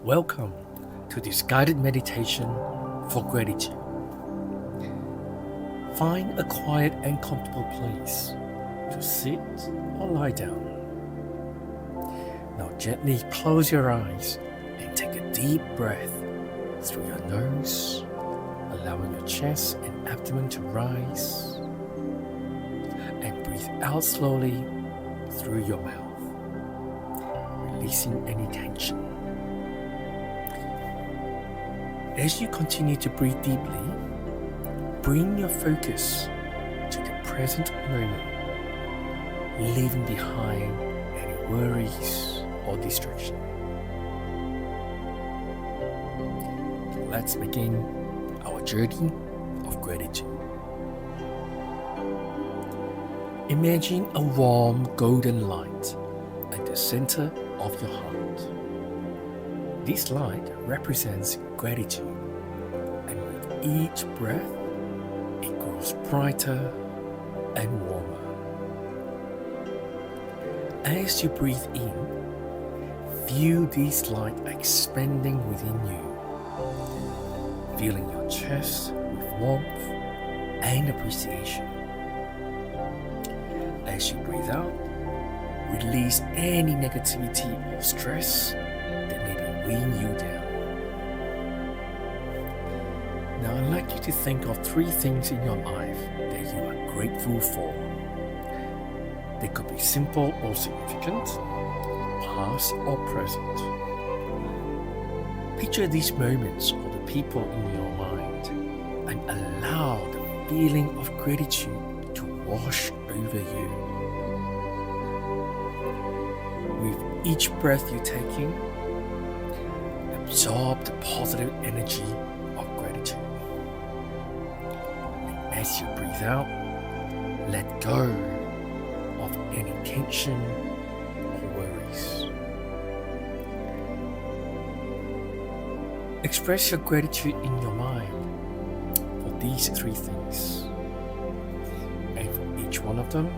Welcome to this guided meditation for gratitude. Find a quiet and comfortable place to sit or lie down. Now gently close your eyes and take a deep breath through your nose, allowing your chest and abdomen to rise, and breathe out slowly through your mouth, releasing any tension. As you continue to breathe deeply, bring your focus to the present moment, leaving behind any worries or distraction. Let's begin our journey of gratitude. Imagine a warm golden light at the center of your heart. This light represents gratitude, and with each breath, it grows brighter and warmer. As you breathe in, feel this light expanding within you, filling your chest with warmth and appreciation. As you breathe out, release any negativity or stress that may be weighing you down. Now I'd like you to think of 3 things in your life that you are grateful for. They could be simple or significant, past or present. Picture these moments or the people in your mind and allow the feeling of gratitude to wash over you. With each breath you take in, absorb the positive energy of gratitude. And as you breathe out, let go of any tension or worries. Express your gratitude in your mind for these 3 things. And for each one of them,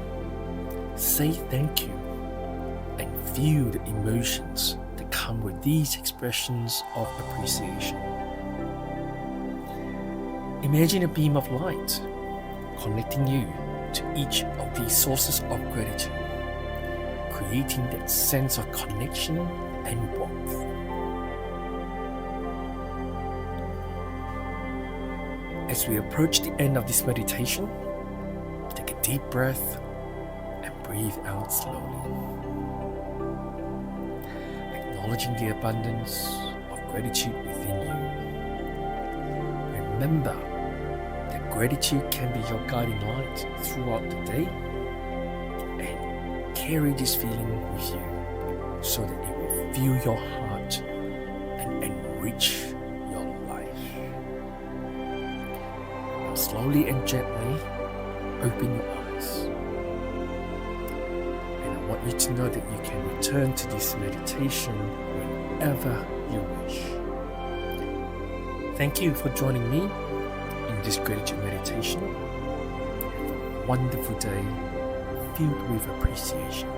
say thank you and feel the emotions that come with these expressions of appreciation. Imagine a beam of light connecting you to each of these sources of gratitude, creating that sense of connection and warmth. As we approach the end of this meditation, take a deep breath and breathe out slowly. Acknowledging the abundance of gratitude within you. Remember that gratitude can be your guiding light throughout the day, and carry this feeling with you so that it will fill your heart and enrich your life. Now slowly and gently open your eyes. I want you to know that you can return to this meditation whenever you wish. Thank you for joining me in this gratitude meditation. Have a wonderful day filled with appreciation.